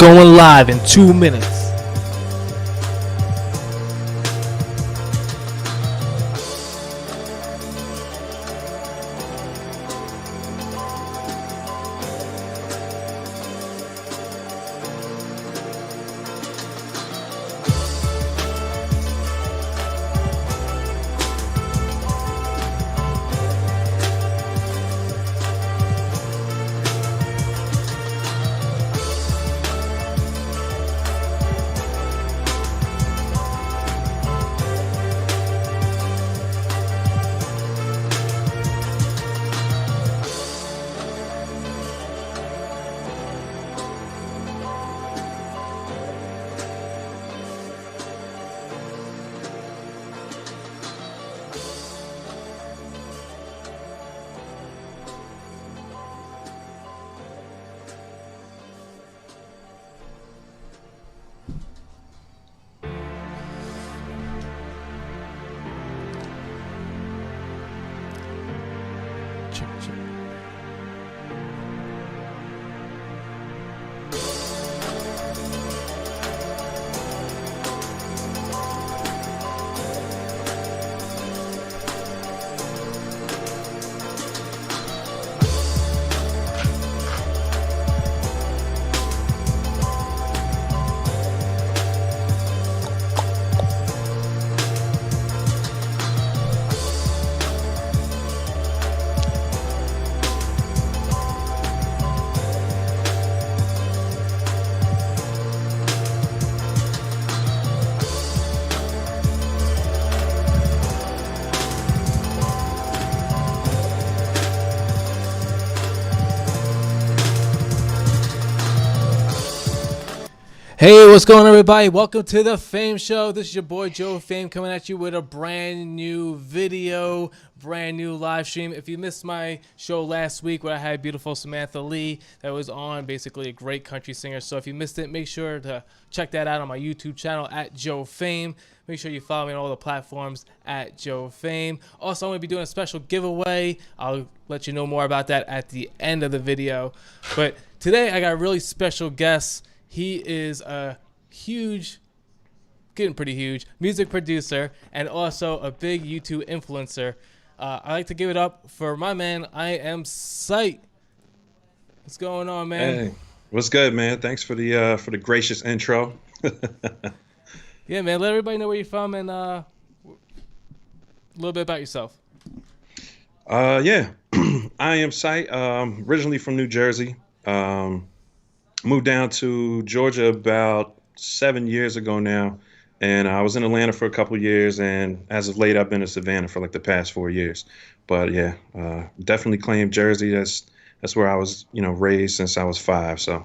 Going live in 2 minutes. Hey, what's going on, everybody? Welcome to the Fame Show. This is your boy Joe Fame coming at you with a brand new video, brand new live stream. If you missed my show last week where I had beautiful Samantha Lee that was on, basically a great country singer. So if you missed it, make sure to check that out on my YouTube channel at Joe Fame. Make sure you follow me on all the platforms at Joe Fame. Also, I'm going to be doing a special giveaway. I'll let you know more about that at the end of the video. But today I got a really special guest. He is a huge, getting pretty huge, music producer and also a big YouTube influencer. I like to give it up for my man, IAMSIGHT. What's going on, man? Hey, what's good, man? Thanks for the gracious intro. Yeah, man. Let everybody know where you're from and a little bit about yourself. Yeah, IAMSIGHT. Originally from New Jersey. Moved down to Georgia about 7 years ago now, and I was in Atlanta for a couple of years, and as of late, I've been in Savannah for like the past 4 years. But yeah, definitely claim Jersey. That's where I was, raised since I was 5. So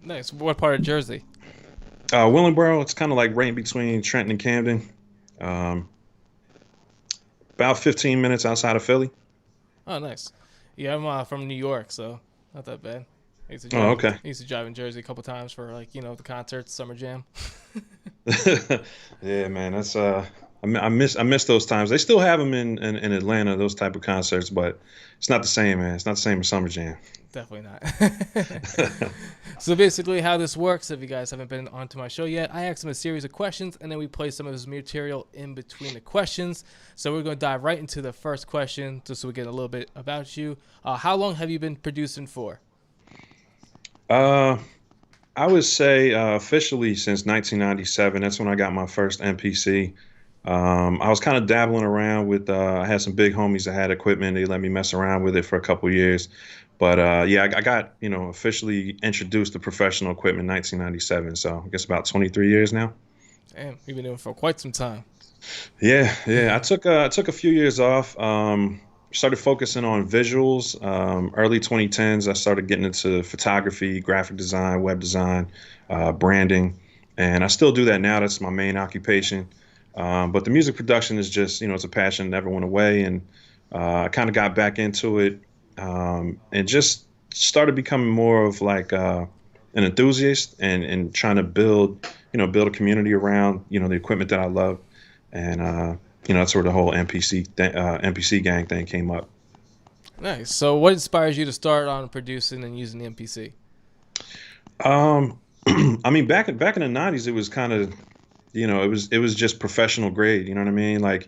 nice. What part of Jersey? Willingboro. It's kind of like right in between Trenton and Camden. About 15 minutes outside of Philly. Oh, nice. Yeah, I'm from New York, so not that bad. Okay. I used to drive in Jersey a couple times for the concerts, Summer Jam. Yeah, man, that's I miss those times. They still have them in Atlanta, those type of concerts, but it's not the same, man. It's not the same as Summer Jam. Definitely not. So basically how this works, if you guys haven't been onto my show yet, I ask him a series of questions and then we play some of his material in between the questions. So we're going to dive right into the first question just so we get a little bit about you. How long have you been producing for? I would say officially since 1997. That's when I got my first MPC. I was kind of dabbling around with. I had some big homies that had equipment. They let me mess around with it for a couple years. But yeah, I got officially introduced to professional equipment in 1997. So I guess about 23 years now. Damn, you've been doing it for quite some time. Yeah. I took a few years off. Started focusing on visuals. Early 2010s, I started getting into photography, graphic design, web design, branding, and I still do that now. That's my main occupation. But the music production is just, it's a passion that never went away, and I kind of got back into it and just started becoming more of like an enthusiast and trying to build a community around, the equipment that I love, and that's where the whole MPC gang thing came up. Nice. So what inspires you to start on producing and using the MPC? Um, I mean, back in the '90s, it was kind of, it was just professional grade. You know what I mean? Like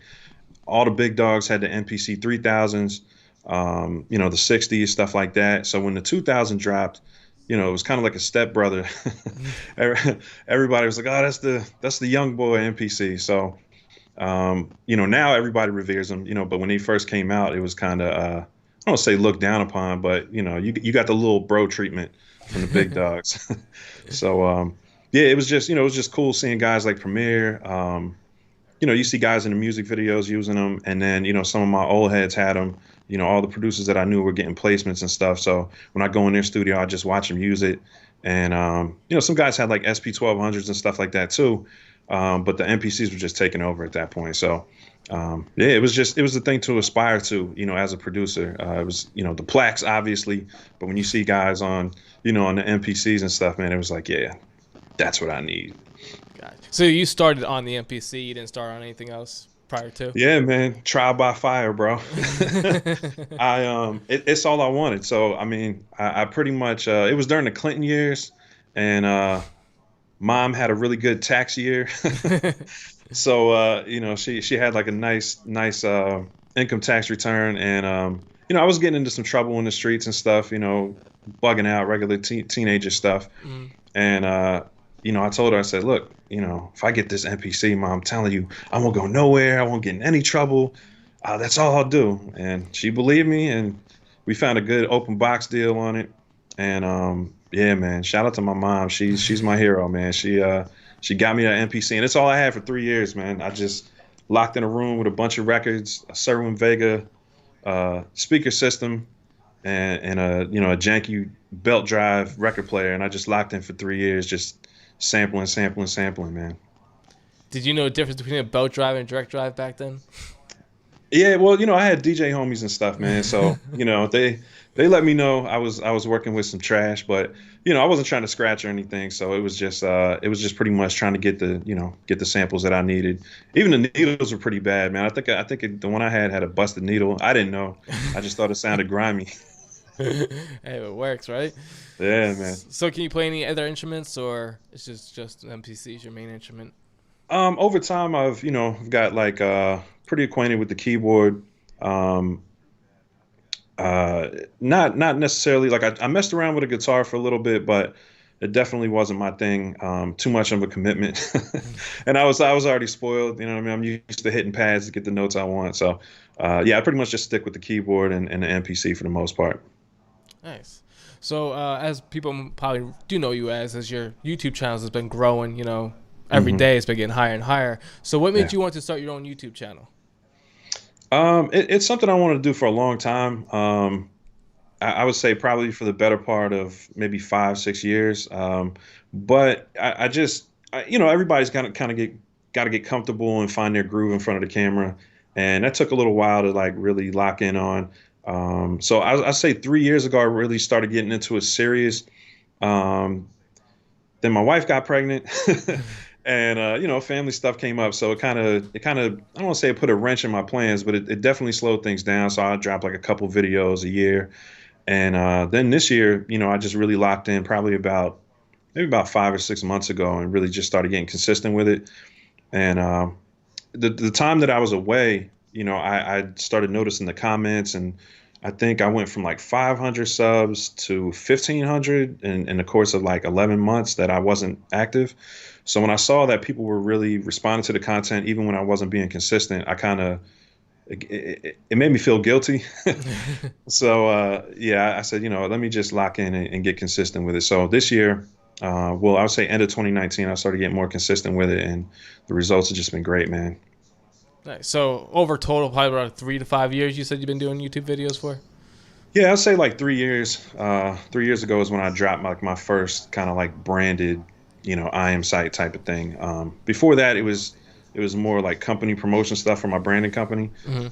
all the big dogs had the MPC 3000s, the '60s, stuff like that. So when the 2000 dropped, it was kind of like a stepbrother. Everybody was like, "Oh, that's the young boy MPC." So now everybody reveres them. But when they first came out, it was kind of I don't say looked down upon, but you got the little bro treatment from the big dogs. So yeah, it was just cool seeing guys like Premier. You see guys in the music videos using them, and then some of my old heads had them. All the producers that I knew were getting placements and stuff. So when I go in their studio, I just watch them use it. And some guys had like SP 1200s and stuff like that too. But the NPCs were just taking over at that point. So yeah, it was the thing to aspire to, as a producer. It was the plaques obviously, but when you see guys on the NPCs and stuff, man, it was like, yeah, that's what I need. Gotcha. So you started on the MPC. You didn't start on anything else prior to. Yeah, man, trial by fire, bro. It's all I wanted. So I mean, I pretty much it was during the Clinton years, and mom had a really good tax year. So she had like a nice income tax return, and I was getting into some trouble in the streets and stuff, bugging out, regular teenager stuff. Mm. And I told her, I said, look, if I get this NPC, mom, I'm telling you, I won't go nowhere. I won't get in any trouble. That's all I'll do. And she believed me, and we found a good open box deal on it. And yeah, man, shout out to my mom. She's my hero, man. She got me that NPC, and it's all I had for 3 years, man. I just locked in a room with a bunch of records, a Serwin Vega speaker system, and a janky belt drive record player, and I just locked in for 3 years, just sampling, man. Did you know the difference between a belt drive and direct drive back then? Yeah, well, I had DJ homies and stuff, man. So they let me know I was working with some trash, but I wasn't trying to scratch or anything. So it was just pretty much trying to get the samples that I needed. Even the needles were pretty bad, man. I think the one I had a busted needle. I didn't know. I just thought it sounded grimy. Hey, it works, right? Yeah, man. So can you play any other instruments, or it's just MPC is your main instrument? Over time, I've got like pretty acquainted with the keyboard. Um, uh, not necessarily like I messed around with a guitar for a little bit, but it definitely wasn't my thing. Too much of a commitment, and I was already spoiled. You know what I mean? I'm used to hitting pads to get the notes I want. So yeah, I pretty much just stick with the keyboard and the MPC for the most part. Nice. So, as people probably do know you as your YouTube channels has been growing, every Hmm. day it's been getting higher and higher. So, what made Yeah. you want to start your own YouTube channel? It's something I want to do for a long time. I would say probably for the better part of maybe 5, 6 years. But I just, everybody's got to get comfortable and find their groove in front of the camera, and that took a little while to like really lock in on. So I say 3 years ago I really started getting into it serious. Um, then my wife got pregnant, and family stuff came up. So it kind of I don't want to say it put a wrench in my plans, but it definitely slowed things down. So I dropped like a couple videos a year, and then this year, I just really locked in probably about maybe about 5 or 6 months ago, and really just started getting consistent with it. And the time that I was away, I started noticing the comments, and I think I went from like 500 subs to 1,500 in the course of like 11 months that I wasn't active. So when I saw that people were really responding to the content, even when I wasn't being consistent, I kind of it made me feel guilty. So yeah, I said, let me just lock in and get consistent with it. So this year, well, I would say end of 2019, I started getting more consistent with it, and the results have just been great, man. Nice. So, over total, probably about 3 to 5 years, you said you've been doing YouTube videos for? Yeah, I'd say like 3 years. 3 years ago is when I dropped like my first kind of like branded, IAMSIGHT type of thing. Before that, it was more like company promotion stuff for my branding company. Hmm.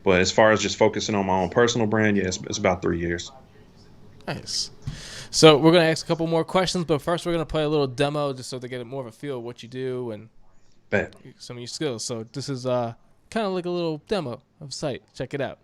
But as far as just focusing on my own personal brand, yeah, it's about 3 years. Nice. So, we're going to ask a couple more questions, but first, we're going to play a little demo just so they get more of a feel of what you do and Bet. some of your skills. So, this is kind of like a little demo of Sight. Check it out.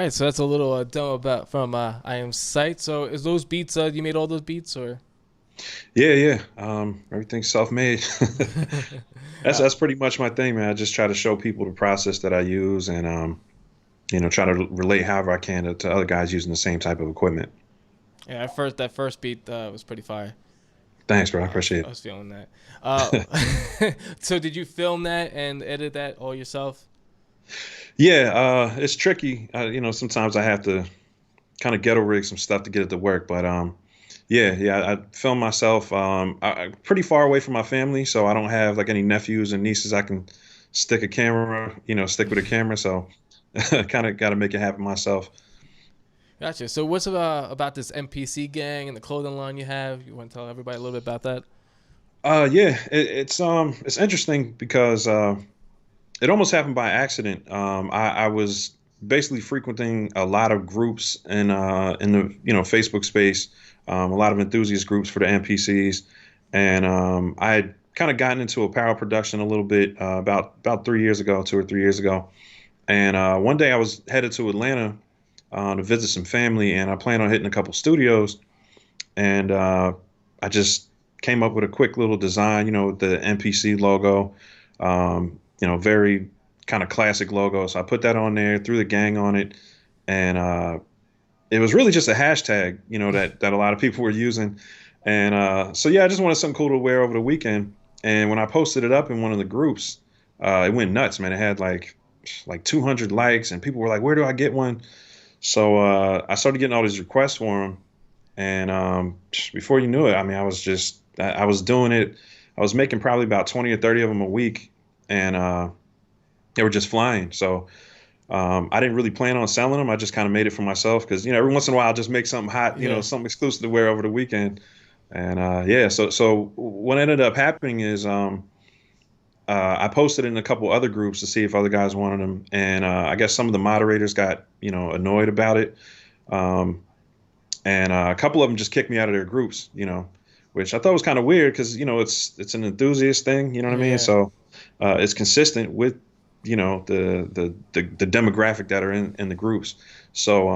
right, so that's a little demo about from IAMSIGHT. So is those beats? You made all those beats, or? Yeah, yeah. Everything's self-made. That's uh, that's pretty much my thing, man. I just try to show people the process that I use, and try to relate however I can to other guys using the same type of equipment. yeah, that first beat was pretty fire. Thanks, bro. I I appreciate was feeling that. So did you film that and edit that all yourself? it. Yeah, it's tricky. Sometimes I have to kind of ghetto rig some stuff to get it to work, but yeah. I film myself. I'm pretty far away from my family, so I don't have like any nephews and nieces I can stick with a camera. So kind of got to make it happen myself. Gotcha. So what's about this MPC gang and the clothing line you have? You want to tell everybody a little bit about that? Yeah, it's interesting because it almost happened by accident. I was basically frequenting a lot of groups in the Facebook space, a lot of enthusiast groups for the NPCs, and I had kind of gotten into apparel production a little bit about 3 years ago, 2 or 3 years ago, and one day I was headed to Atlanta to visit some family, and I planned on hitting a couple studios, and I just came up with a quick little design, with the NPC logo, very kind of classic logo. So I put that on there, threw the gang on it, and it was really just a hashtag, that a lot of people were using. And so yeah, I just wanted something cool to wear over the weekend. And when I posted it up in one of the groups, it went nuts, man. It had like 200 likes, and people were like, "Where do I get one?" So I started getting all these requests for them, and before you knew it, I mean, I was doing it. I was making probably about 20 or 30 of them a week, and they were just flying. So I didn't really plan on selling them. I just kind of made it for myself because every once in a while I'll just make something hot, Yeah. something exclusive to wear over the weekend. And yeah, so what ended up happening is I posted in a couple other groups to see if other guys wanted them, and I guess some of the moderators got annoyed about it, um, and a couple of them just kicked me out of their groups, which I thought was kind of weird because it's an enthusiast thing, you know what I mean? Yeah. So it's consistent with the demographic that are in the groups. So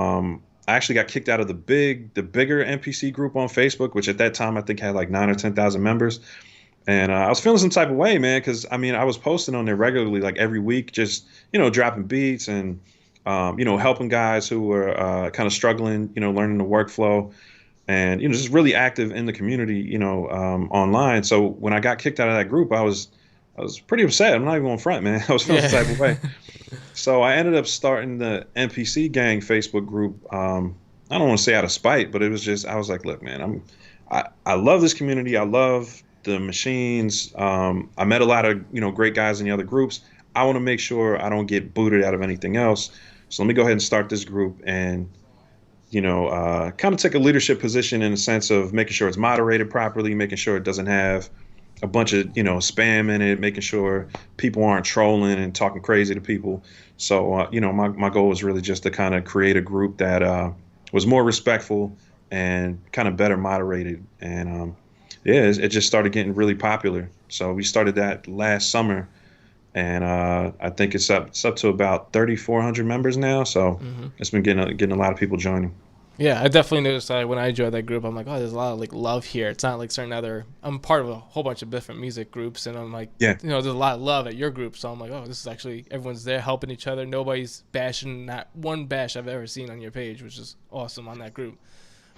I actually got kicked out of the bigger NPC group on Facebook, which at that time I think had like 9 or 10,000 members. And I was feeling some type of way, man, because I mean I was posting on there regularly, like every week, just dropping beats and helping guys who were kind of struggling, learning the workflow, and just really active in the community, online. So when I got kicked out of that group, I was pretty upset. I'm not even on front, man. I was feeling some Yeah. type of way. So I ended up starting the NPC Gang Facebook group. I don't want to say out of spite, but it was just I was like, look, man, I love this community. I love the machines. I met a lot of great guys in the other groups. I want to make sure I don't get booted out of anything else. So let me go ahead and start this group and kind of take a leadership position in the sense of making sure it's moderated properly, making sure it doesn't have a bunch of spam in it, making sure people aren't trolling and talking crazy to people. So my goal was really just to kind of create a group that was more respectful and kind of better moderated. And yeah, it just started getting really popular. So we started that last summer, and I think it's up to about 3,400 members now. So Hmm. it's been getting a lot of people joining. Yeah, I definitely noticed when I joined that group, I'm like, oh, there's a lot of like love here. It's not like certain other. I'm part of a whole bunch of different music groups, and I'm like, Yeah, there's a lot of love at your group. So I'm like, oh, this is actually everyone's there helping each other. Nobody's bashing. Not one bash I've ever seen on your page, which is awesome on that group.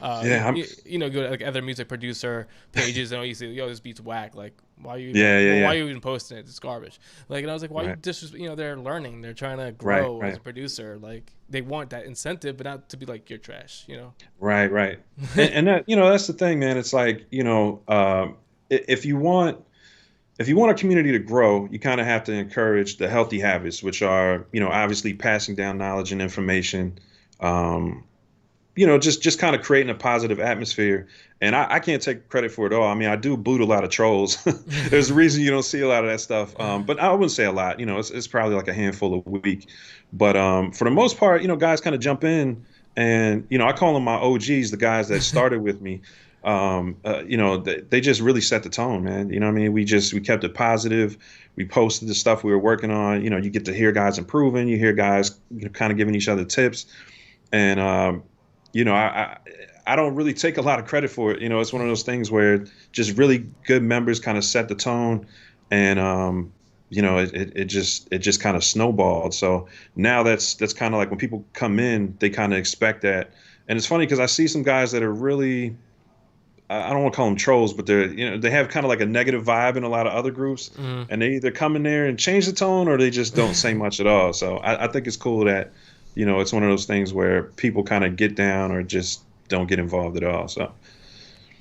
yeah, Go to like other music producer pages and you say, yo, this beat's whack. Like, yeah. why are you even posting it? It's garbage. Like, and I was like, why you Right, they're learning, they're trying to right, grow as right. a producer. Like, they want that incentive, but not to be like, you're trash. Right, right. And that, that's the thing, man. It's like, if you want a community to grow, you kind of have to encourage the healthy habits, which are, obviously passing down knowledge and information, um, just kind of creating a positive atmosphere. And I can't take credit for it all. I mean, I do boot a lot of trolls. There's a reason you don't see a lot of that stuff. But I wouldn't say a lot. It's probably like a handful a week. But for the most part, guys kind of jump in, and I call them my OGs, the guys that started with me. They just really set the tone, man. You know what I mean? We kept it positive. We posted the stuff we were working on. You get to hear guys improving. You hear guys kind of giving each other tips. And you know, I don't really take a lot of credit for it. You know, it's one of those things where just really good members kind of set the tone, and you know, it just kind of snowballed. So now that's kind of like when people come in, they kind of expect that. And it's funny because I see some guys that are really, I don't want to call them trolls, but they're, you know, they have kind of like a negative vibe in a lot of other groups, Mm. and they either come in there and change the tone or they just don't say much at all. So I think it's cool that, you know, it's one of those things where people kind of get down or just don't get involved at all. So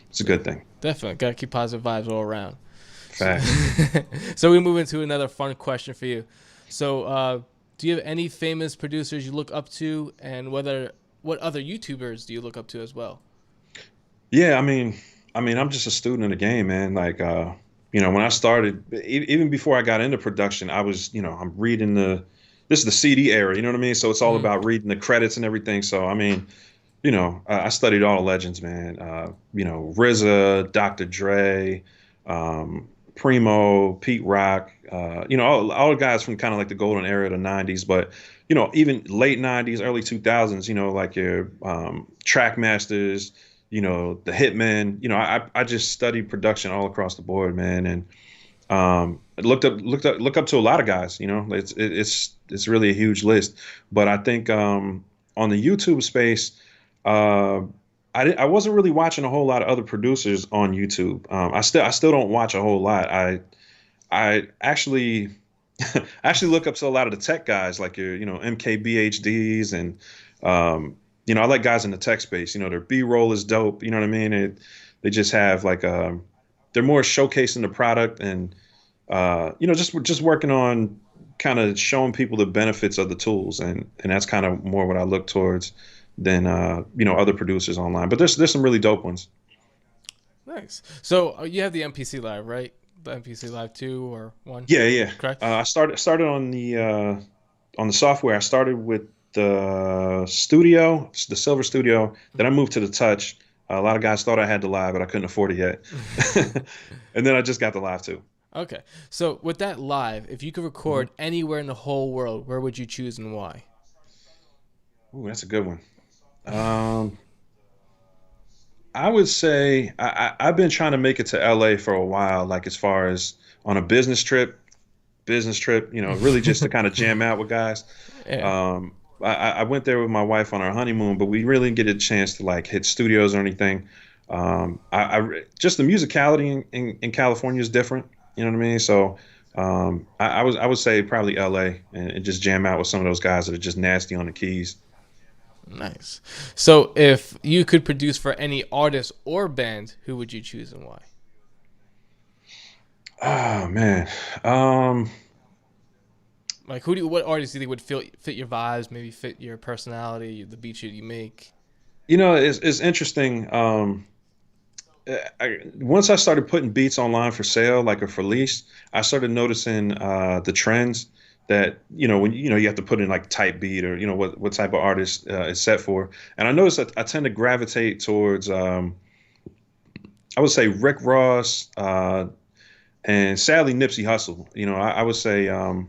it's a good thing. Definitely gotta keep positive vibes all around. So, Facts. so we move into another fun question for you. So, do you have any famous producers you look up to, and what other YouTubers do you look up to as well? Yeah, I mean, I'm just a student of the game, man. Like, you know, when I started, even before I got into production, I was, you know, I'm reading this is the CD era, you know what I mean? So it's all Mm. about reading the credits and everything. So, I mean, you know, I studied all the legends, man. You know, RZA, Dr. Dre, Primo, Pete Rock, you know, all the guys from kind of like the golden era of the 90s. But, you know, even late 90s, early 2000s, you know, like your Track Masters, you know, the Hitmen, you know, I just studied production all across the board, man. And look up to a lot of guys, you know, it's really a huge list. But I think on the YouTube space, uh, I wasn't really watching a whole lot of other producers on YouTube. I still don't watch a whole lot. I actually actually look up to a lot of the tech guys like your, you know, MKBHDs and you know, I like guys in the tech space. You know, their B-roll is dope. You know what I mean? They just have like they're more showcasing the product and you know, just working on kind of showing people the benefits of the tools, and that's kind of more what I look towards than you know, other producers online. But there's some really dope ones. Nice. So you have the MPC Live, right? The MPC Live 2 or 1, Yeah, yeah. correct? I started on the software. I started with the Studio, the Silver Studio. Then I moved to the Touch. A lot of guys thought I had the Live, but I couldn't afford it yet. And then I just got the Live too. Okay. So with that live, if you could Mhm. record anywhere in the whole world, where would you choose and why? Ooh, that's a good one. Um, I would say I've been trying to make it to LA for a while, like as far as on a business trip, you know, really just to kind of jam out with guys. Yeah. I went there with my wife on our honeymoon, but we really didn't get a chance to like hit studios or anything. Just the musicality in California is different. You know what I mean? So I would say probably LA and just jam out with some of those guys that are just nasty on the keys. Nice. So if you could produce for any artist or band, who would you choose and why? Oh man. Um, Like what artists do you think would fit your vibes, maybe fit your personality, the beats you make? you know, it's interesting. Once I started putting beats online for sale, like a for lease, I started noticing the trends that, you know, when you know, you have to put in like type beat or, you know, what type of artist it's set for. And I noticed that I tend to gravitate towards I would say Rick Ross and sadly Nipsey Hussle. You know, I would say you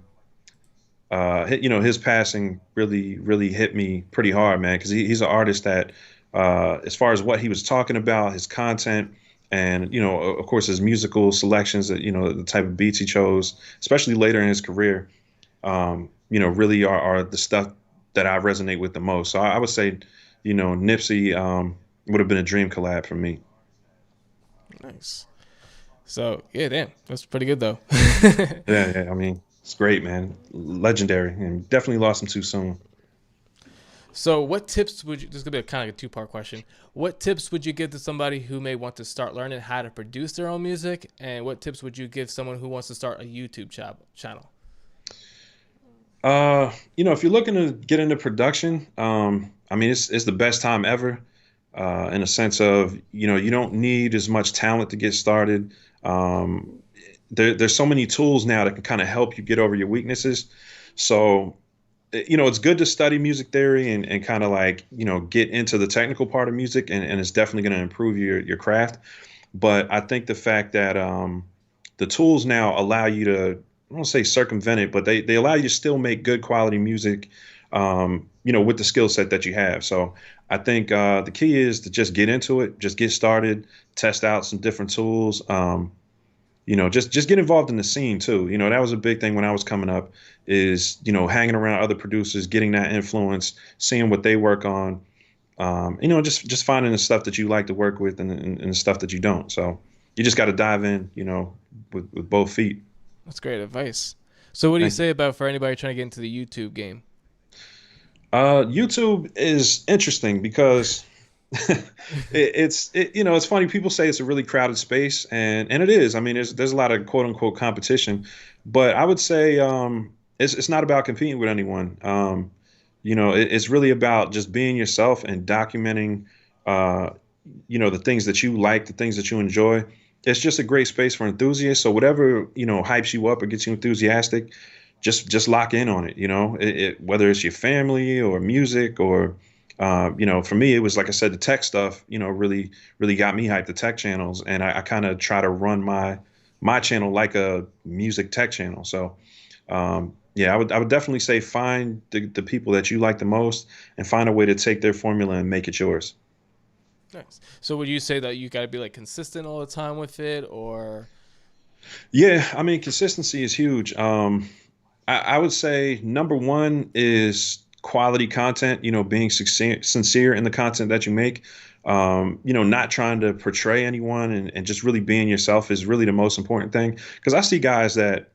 know, his passing really hit me pretty hard, man, because he's an artist that, as far as what he was talking about, his content, and you know, of course, his musical selections, that you know, the type of beats he chose, especially later in his career, you know, really are the stuff that I resonate with the most. So I would say, you know, Nipsey would have been a dream collab for me. Nice. So yeah, damn, that's pretty good though. Yeah, yeah. I mean, it's great, man. Legendary, and definitely lost him too soon. So what tips would you? This is gonna be a kind of like a two-part question. What tips would you give to somebody who may want to start learning how to produce their own music, and what tips would you give someone who wants to start a YouTube channel? You know, if you're looking to get into production, I mean, it's the best time ever, in a sense of, you know, you don't need as much talent to get started. There's so many tools now that can kind of help you get over your weaknesses. So, you know, it's good to study music theory and kind of like, you know, get into the technical part of music, and it's definitely going to improve your craft. But I think the fact that the tools now allow you to, I don't want to say circumvent it, but they allow you to still make good quality music with the skill set that you have. So I think the key is to just get into it, just get started, test out some different tools. Just get involved in the scene too. That was a big thing when I was coming up is, hanging around other producers, getting that influence, seeing what they work on. Just finding the stuff that you like to work with and the stuff that you don't. So you just got to dive in, with both feet. That's great advice. So what do you Thank you. say about for anybody trying to get into the YouTube game? YouTube is interesting because it's funny. People say it's a really crowded space, and it is. I mean, there's a lot of quote unquote competition, but I would say it's not about competing with anyone. It's really about just being yourself and documenting, the things that you like, the things that you enjoy. It's just a great space for enthusiasts. So whatever, hypes you up or gets you enthusiastic, just lock in on it. Whether it's your family or music or, for me, it was, like I said, the tech stuff, really, really got me hyped, the tech channels. And I kind of try to run my channel like a music tech channel. So, yeah, I would definitely say find the people that you like the most and find a way to take their formula and make it yours. Nice. So would you say that you got to be like consistent all the time with it, or? Yeah, I mean, consistency is huge. I would say number one is quality content, being sincere in the content that you make. Not trying to portray anyone and just really being yourself is really the most important thing. Because I see guys that,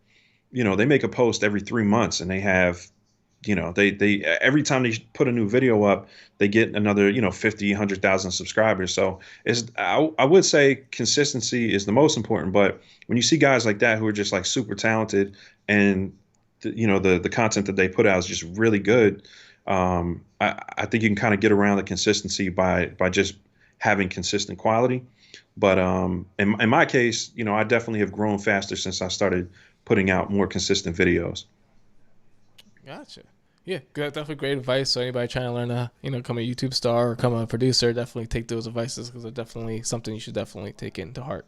they make a post every 3 months and they have, they every time they put a new video up, they get another, 50, 100,000 subscribers. So I would say consistency is the most important. But when you see guys like that who are just like super talented and the content that they put out is just really good. I think you can kind of get around the consistency by just having consistent quality. But in my case, I definitely have grown faster since I started putting out more consistent videos. Gotcha. Yeah, definitely great advice. So anybody trying to learn to, become a YouTube star or become a producer, definitely take those advices because they're definitely something you should definitely take into heart.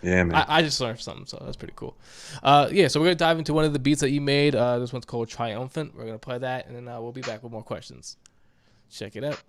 Yeah, man. I just learned something, so that's pretty cool. Yeah, so we're gonna dive into one of the beats that you made. This one's called Triumphant. We're gonna play that, and then we'll be back with more questions. Check it out.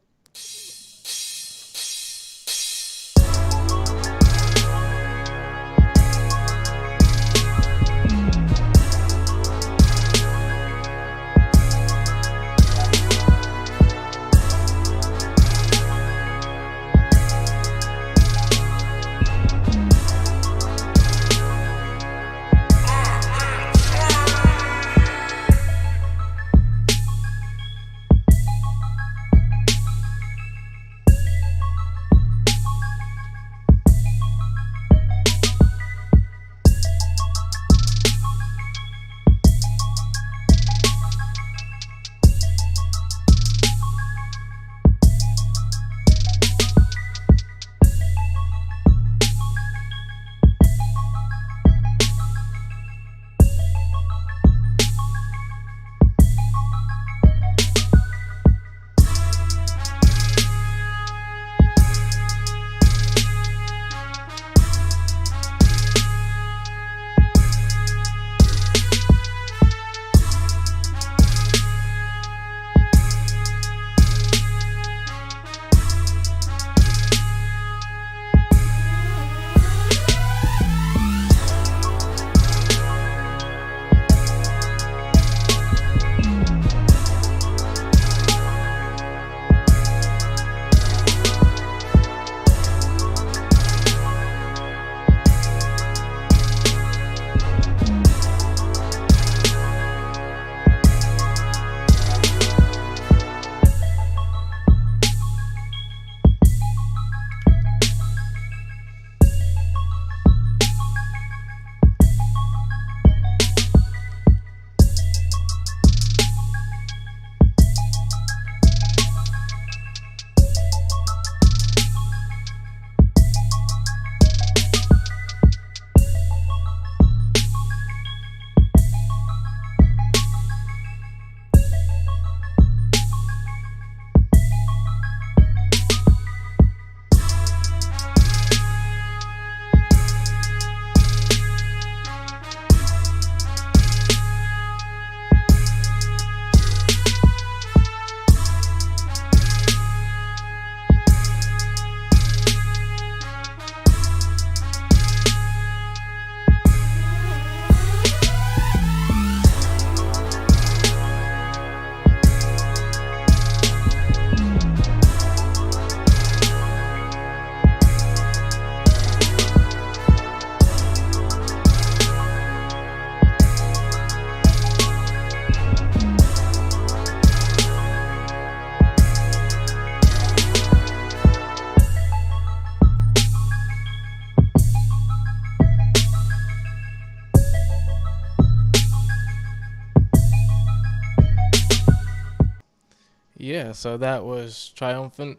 yeah, so that was Triumphant.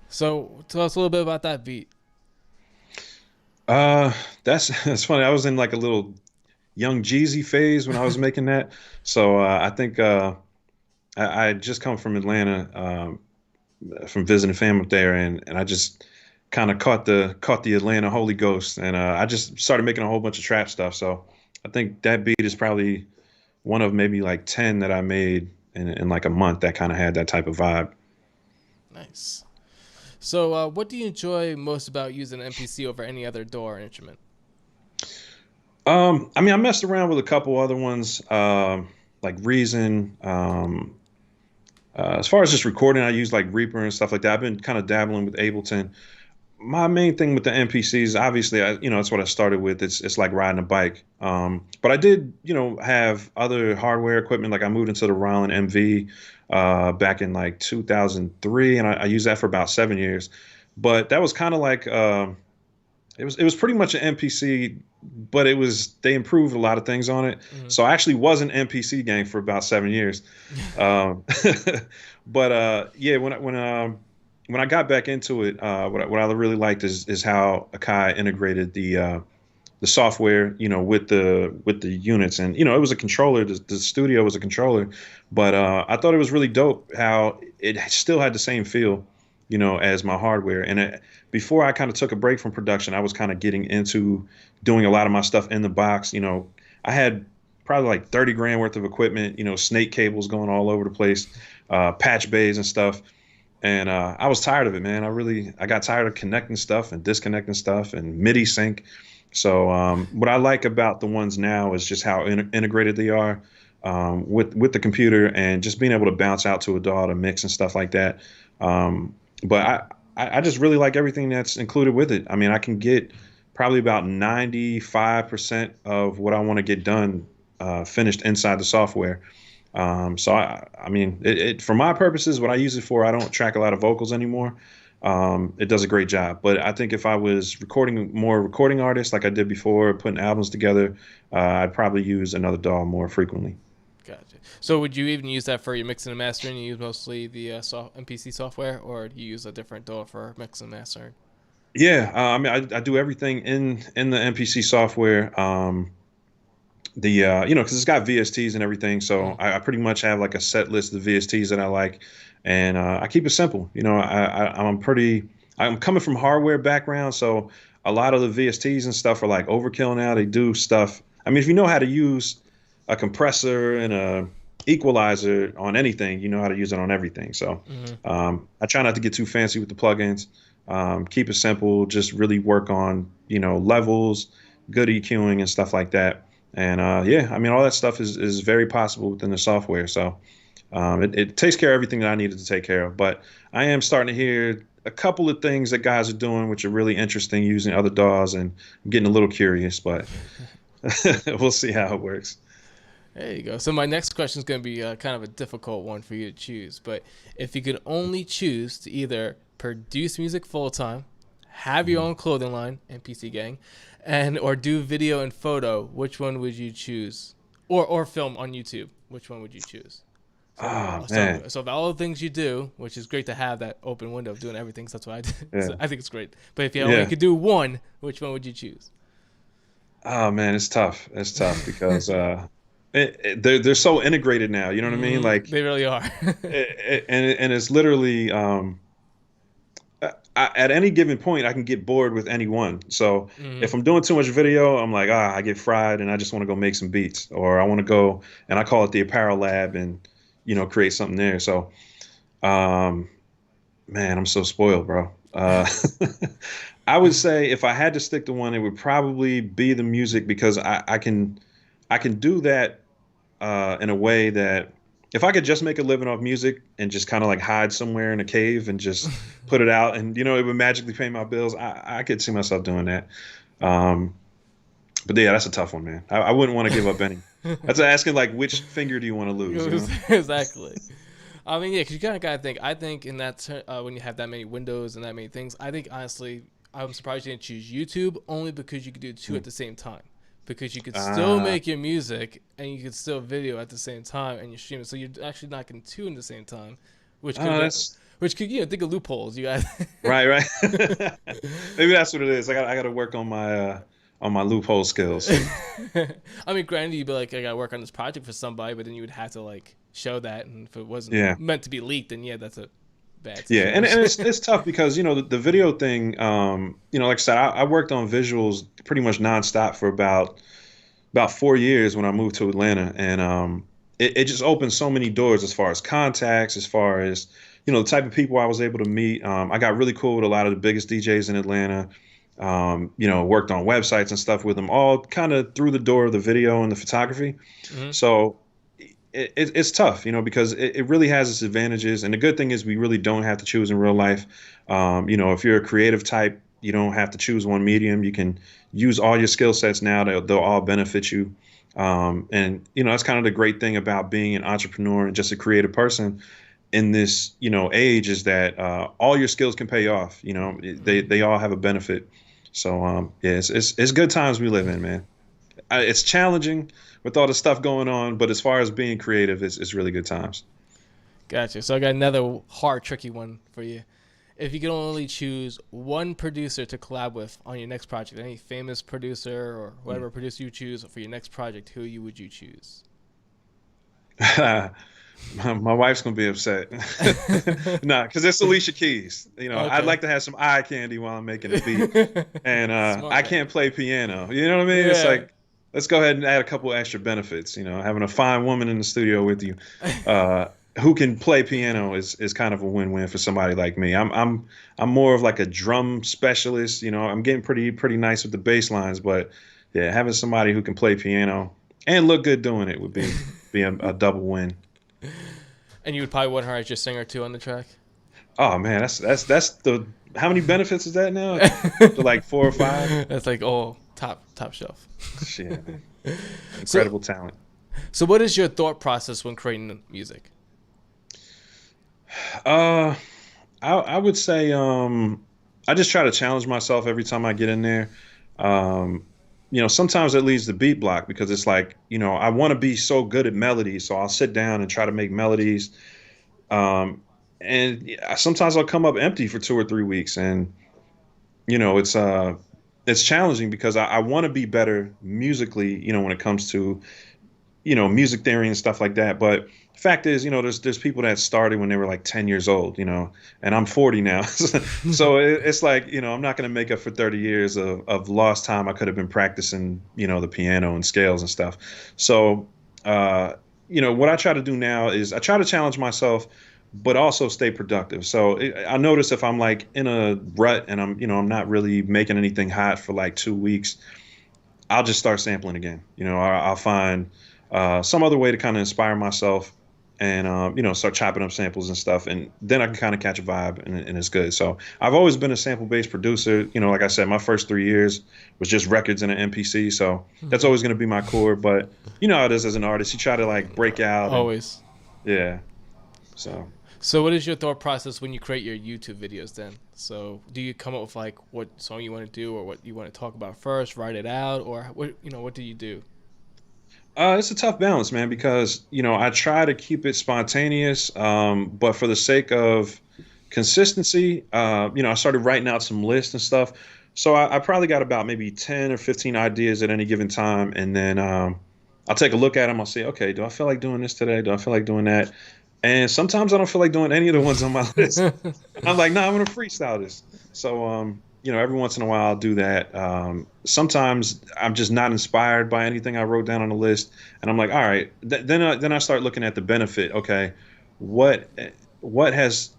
So tell us a little bit about that beat. Uh, that's that's funny. I was in like a little young Jeezy phase when I was making that. So I think I had just come from Atlanta, from visiting family up there, and I just kind of caught the Atlanta Holy Ghost, and I just started making a whole bunch of trap stuff. So I think that beat is probably one of maybe like 10 that I made in like a month that kind of had that type of vibe. Nice. So what do you enjoy most about using an MPC over any other DAW or instrument? I mean, I messed around with a couple other ones, like Reason. As far as just recording, I use like Reaper and stuff like that. I've been kind of dabbling with Ableton. My main thing with the NPCs, obviously, that's what I started with. It's like riding a bike. But I did, have other hardware equipment. Like I moved into the Roland MV back in like 2003, and I used that for about 7 years. But that was kind of like it was pretty much an NPC, but they improved a lot of things on it. Hmm. So I actually was an NPC gang for about 7 years. Um, but yeah, when I got back into it, what I really liked is how Akai integrated the software, with the units, and it was a controller. The studio was a controller, but I thought it was really dope how it still had the same feel, as my hardware. And before I kind of took a break from production, I was kind of getting into doing a lot of my stuff in the box. I had probably like 30 grand worth of equipment, snake cables going all over the place, patch bays and stuff. And I was tired of it, man. I got tired of connecting stuff and disconnecting stuff and MIDI sync. So what I like about the ones now is just how integrated they are, with the computer, and just being able to bounce out to a DAW to mix and stuff like that. But I just really like everything that's included with it. I mean, I can get probably about 95% of what I want to get done finished inside the software. So I mean, for my purposes, what I use it for, I don't track a lot of vocals anymore. It does a great job. But I think if I was recording more recording artists like I did before, putting albums together, I'd probably use another DAW more frequently. Gotcha. So would you even use that for your mixing and mastering? You use mostly the MPC software, or do you use a different DAW for mixing and mastering? Yeah, I mean, I do everything in the MPC software. Because it's got VSTs and everything, so Mm. I pretty much have like a set list of VSTs that I like, and I keep it simple. I'm coming from hardware background, so a lot of the VSTs and stuff are like overkill now. They do stuff. I mean, if you know how to use a compressor and a equalizer on anything, you know how to use it on everything. So Hmm. I try not to get too fancy with the plugins. Keep it simple. Just really work on levels, good EQing and stuff like that. And yeah, I mean, all that stuff is very possible within the software. So it takes care of everything that I needed to take care of. But I am starting to hear a couple of things that guys are doing, which are really interesting using other DAWs, and I'm getting a little curious, but we'll see how it works. There you go. So my next question is going to be kind of a difficult one for you to choose. But if you could only choose to either produce music full time, have your Mhm. own clothing line, NPC Gang, and or do video and photo, which one would you choose? Or film on YouTube, which one would you choose? So Oh so man, so of all the things you do, which is great to have that open window of doing everything. So that's what I do. So yeah, I think it's great. But if you only yeah. could do one, which one would you choose? Oh man, it's tough. It's tough because they're so integrated now. You know what I mean? Like, They really are. and it's literally at any given point I can get bored with any one. So Hmm. if I'm doing too much video, I'm like, I get fried, and I just want to go make some beats, or I want to go and I call it the apparel lab and create something there. So um, man, I'm so spoiled, bro. I would say if I had to stick to one, it would probably be the music, because I can do that in a way that if I could just make a living off music and just kind of like hide somewhere in a cave and just put it out, and it would magically pay my bills, I could see myself doing that. Um, but yeah, that's a tough one, man. I wouldn't want to give up any. That's asking like which finger do you want to lose, you know? Exactly. I mean, yeah, because you kind of gotta think. I think in that when you have that many windows and that many things, I think honestly, I'm surprised you didn't choose YouTube, only because you could do two at Mm. the same time. Because you could still Uh, make your music and you could still video at the same time and you stream it. So you're actually not getting two in the same time, which Oh, could that's think of loopholes. You got. right. Maybe that's what it is. I got to work on my loophole skills. I mean, granted, you'd be like, I gotta work on this project for somebody, but then you would have to like show that, and if it wasn't Yeah. meant to be leaked, then yeah, that's a bad Yeah, and situation. it's tough because the video thing, like I said, I worked on visuals pretty much nonstop for about 4 years when I moved to Atlanta, and it just opened so many doors as far as contacts, as far as the type of people I was able to meet. I got really cool with a lot of the biggest DJs in Atlanta. Worked on websites and stuff with them, all kind of through the door of the video and the photography. Hmm. So it's tough, because it really has its advantages. And the good thing is we really don't have to choose in real life. If you're a creative type, you don't have to choose one medium. You can use all your skill sets now. They'll all benefit you. And that's kind of the great thing about being an entrepreneur and just a creative person in this, age, is that all your skills can pay off. They all have a benefit. So yeah, it's good times we live in, man. It's challenging with all the stuff going on, but as far as being creative, it's really good times. Gotcha. So I got another hard, tricky one for you. If you could only choose one producer to collab with on your next project, any famous producer or whatever producer you choose for your next project, who would you choose? My wife's gonna be upset. Nah, because it's Alicia Keys. I'd Okay. like to have some eye candy while I'm making a beat, and Smart I man. can't play piano. You know what I mean? It's Yeah. like, let's go ahead and add a couple extra benefits. Having a fine woman in the studio with you, uh, who can play piano is kind of a win-win for somebody like me. I'm more of like a drum specialist. I'm getting pretty nice with the bass lines, but yeah, having somebody who can play piano and look good doing it would be a double win. And you would probably want her as your singer too on the track. Oh man, that's the how many benefits is that now? Up to like 4 or 5. That's like top shelf. Shit, man. So Incredible talent. so what is your thought process when creating music? Uh, I would say I just try to challenge myself every time I get in there. Um, sometimes it leads to beat block because it's like, I want to be so good at melodies, so I'll sit down and try to make melodies. Um, and yeah, sometimes I'll come up empty for 2 or 3 weeks, and it's challenging because I want to be better musically, when it comes to music theory and stuff like that. But the fact is, there's people that started when they were like 10 years old, and I'm 40 now. So it's like, I'm not going to make up for 30 years of lost time. I could have been practicing, the piano and scales and stuff. So, what I try to do now is I try to challenge myself, but also stay productive. So I notice if I'm like in a rut and I'm not really making anything hot for like 2 weeks, I'll just start sampling again. I'll find some other way to kind of inspire myself and, start chopping up samples and stuff. And then I can kind of catch a vibe and it's good. So I've always been a sample based producer. Like I said, my first 3 years was just records and an MPC. So that's always going to be my core. But you know how it is as an artist. You try to like break out. And, Always. yeah. So. So what is your thought process when you create your YouTube videos then? So do you come up with like what song you want to do or what you want to talk about first, write it out, or what do you do? It's a tough balance, man, because I try to keep it spontaneous, but for the sake of consistency, I started writing out some lists and stuff. So I probably got about maybe 10 or 15 ideas at any given time, and then I'll take a look at them. I'll say, okay, do I feel like doing this today? Do I feel like doing that? And sometimes I don't feel like doing any of the ones on my list. I'm like, no, I'm gonna freestyle this. So every once in a while I'll do that. Sometimes I'm just not inspired by anything I wrote down on the list, and I'm like, all right. Then I start looking at the benefit. Okay, what has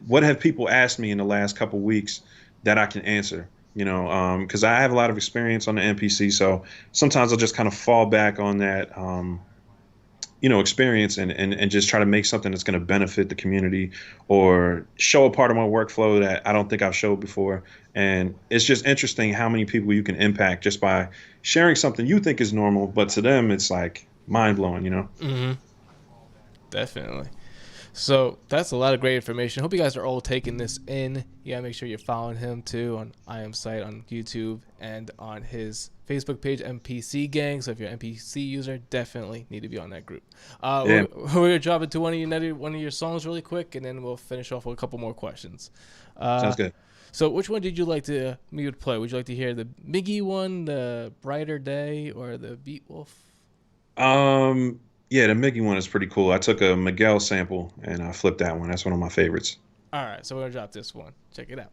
what have people asked me in the last couple weeks that I can answer? Because I have a lot of experience on the NPC, so sometimes I'll just kind of fall back on that. Experience and just try to make something that's going to benefit the community or show a part of my workflow that I don't think I've showed before. And it's just interesting how many people you can impact just by sharing something you think is normal, but to them it's like mind blowing. Mm-hmm. Definitely. So that's a lot of great information. Hope you guys are all taking this in. Yeah, make sure you're following him too on IAMSIGHT on YouTube and on his Facebook page, MPC Gang. So if you're an MPC user, definitely need to be on that group. Yeah. We're gonna drop into one of your songs really quick, and then we'll finish off with a couple more questions. Sounds good. So which one did you like me to play? Would you like to hear the Miggy one, the Brighter Day, or the Beat Wolf? Yeah, the Mickey one is pretty cool. I took a Miguel sample and I flipped that one. That's one of my favorites. All right, so we're gonna drop this one. Check it out.